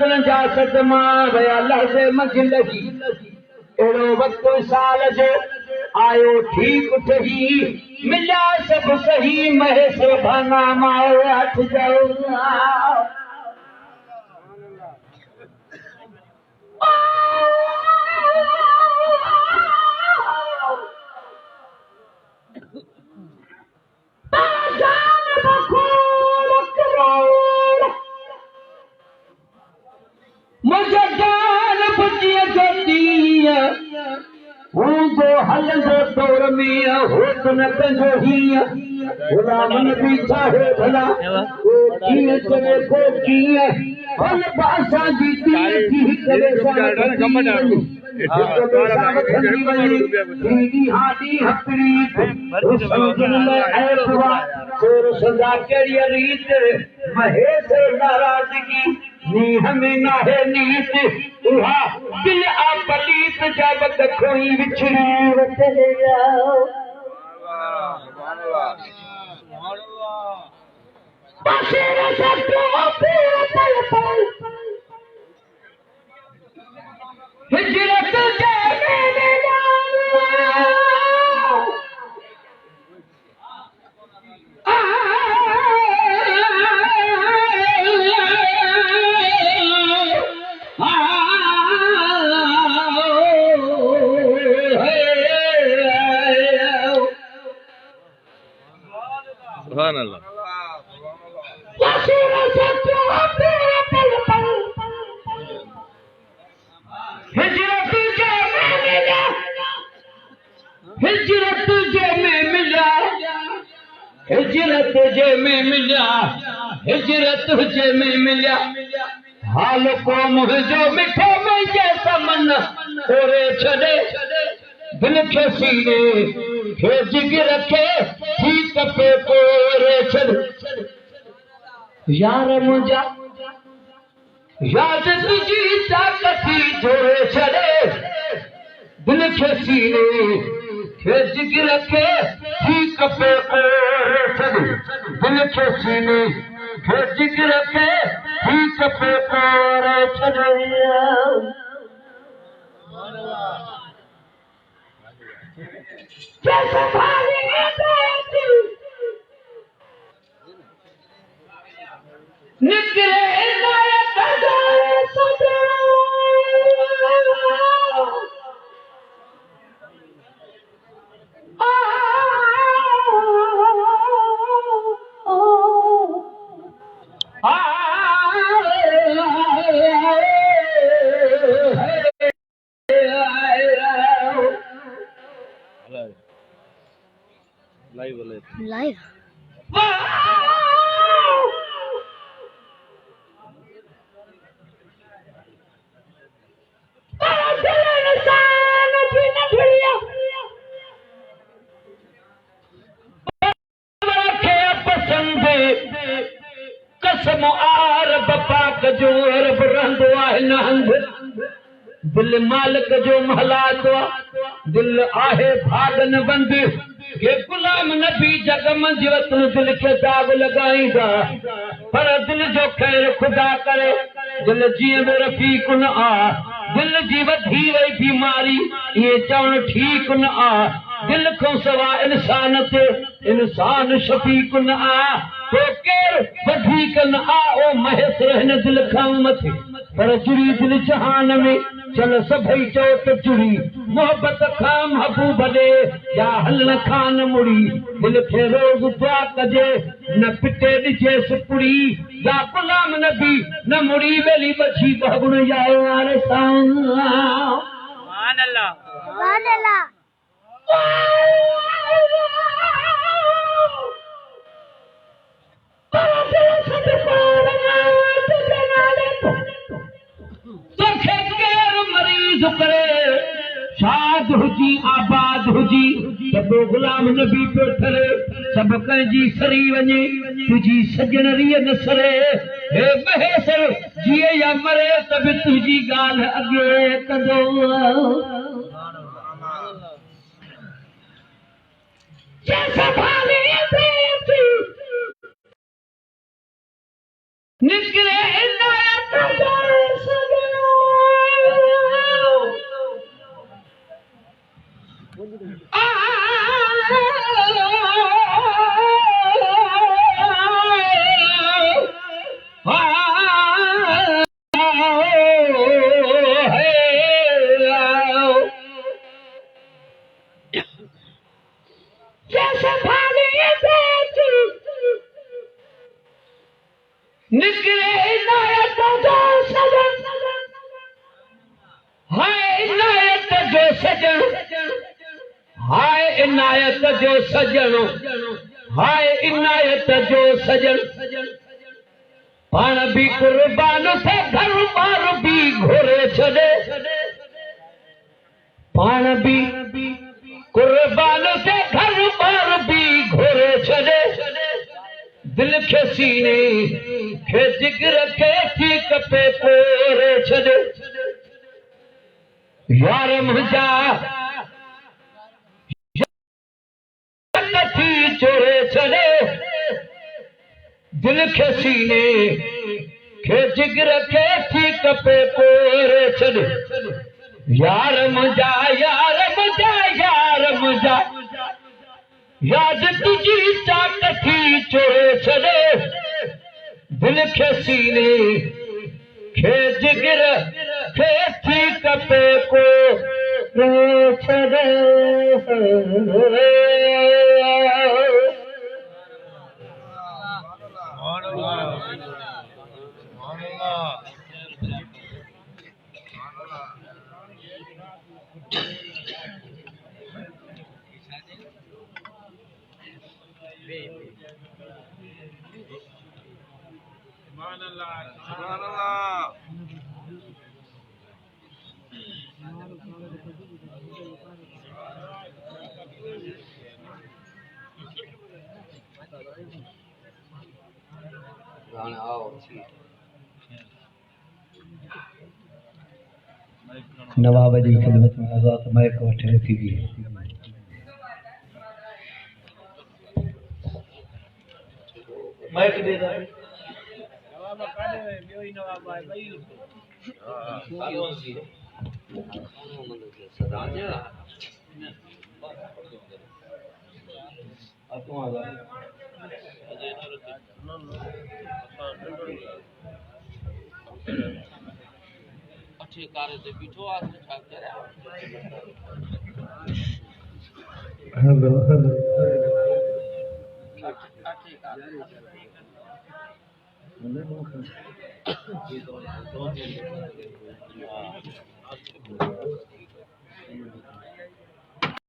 वक़्तन जा सदमा वया लहज़े मंझि लही अहिड़ो वक़्तु साल जो आयो ठीक ठही मिलिया सभु सही महेश भाना मायो हथ जाओ मुझे जान बुझिए जोतिया वो हलंदो दौर में हो तो न पंहिंजो हीअं गुलाम नबी चाहे भला कीअं चवे को कीअं हल भाषा जी थी करे महेश नाराज़गी नीह में नाहे नीत उहा दिल आ पलीत जब खोई विछड़ी वठे जाओ बसेरा सतो पूरा पल पल हिजरत के मेरे सुभान अल्लाह हिजरत जे में मिलिया हाल को मुंहिंजो मिठो मुंहिंजे समन ओरे छॾे दिल खे सीने खे जिगर खे थी कपे पोरे छॾ यार मुंहिंजा याद तुंहिंजी ताक़त जोड़े छॾे दिल खे सीने खे जिगर खे थी कपे पोरे छॾ दिल खे सीने खे जिगर खे थी कपे पोरे छॾ निकले लाइव कसम आर बपाक जो रब रहंदो आहे न हंध दिल मालिक जो महलात दिल आहे भागन बंद के गुलाम नबी जग मंझ वतन दिल के दाग लगाईंदा पर दिल जो खैर खुदा करे दिल जीअं में रफ़ीक न आ दिल जी वधी वई बीमारी ये चवण ठीक न आ दिल को सवा इंसान ते इंसान शफीक न आ तो केर वधीक न आ ओ महेश रहन दिल खां मथे पर जुड़ी दिल जहान में चल सभई चो त जुड़ी मोहब्बत खां महबूब ॾे या हलन खां न मुड़ी दिल खे रोज़ दुआ कजे न पिटे ॾिजेसि पुड़ी या गुलाम नबी न मुड़ी वेली बची बहगुण या यार सुभान अल्लाह सुभान अल्लाह मरीज करे शाद हुजी आबाद हुजी सब गुलाम नबी पे ठरे सब कंहिंजी सरी वञे तुझी सजनरीअ न सरे हे महेश्वर जिए या मरे त बि तुंहिंजी ॻाल्हि अॻे कंदो निकिरे सजण हाय इनायत जो सजण हाय इनायत जो सजण पाण भी कुर्बान थे घर बार भी घोरे छॾे पाण भी कुर्बान थे घर बार भी घोरे छॾे दिल खे सीने खे जिगर खे ठीक पे पोरे छॾे यार मुंहिंजा कथी चोरे छॾे दिल खे सीने खे जिगर खे ठीक पे पोरे छॾे यार मुंहिंजा यार मुंहिंजा यार मुंहिंजा याद तुझी चा कथी चोरे छॾे दिल खे सीने खे जिगर खे ठीक पे पोरे छॾे नवाब जी खिदमत में आज़ाद मैक वठे थी मैक दे दा नवाब काढे ॿियो ई नवाब आहे ॿई अच्छे कार्य से बीठो आदमी छा करे हेलो हेलो अच्छे कार्य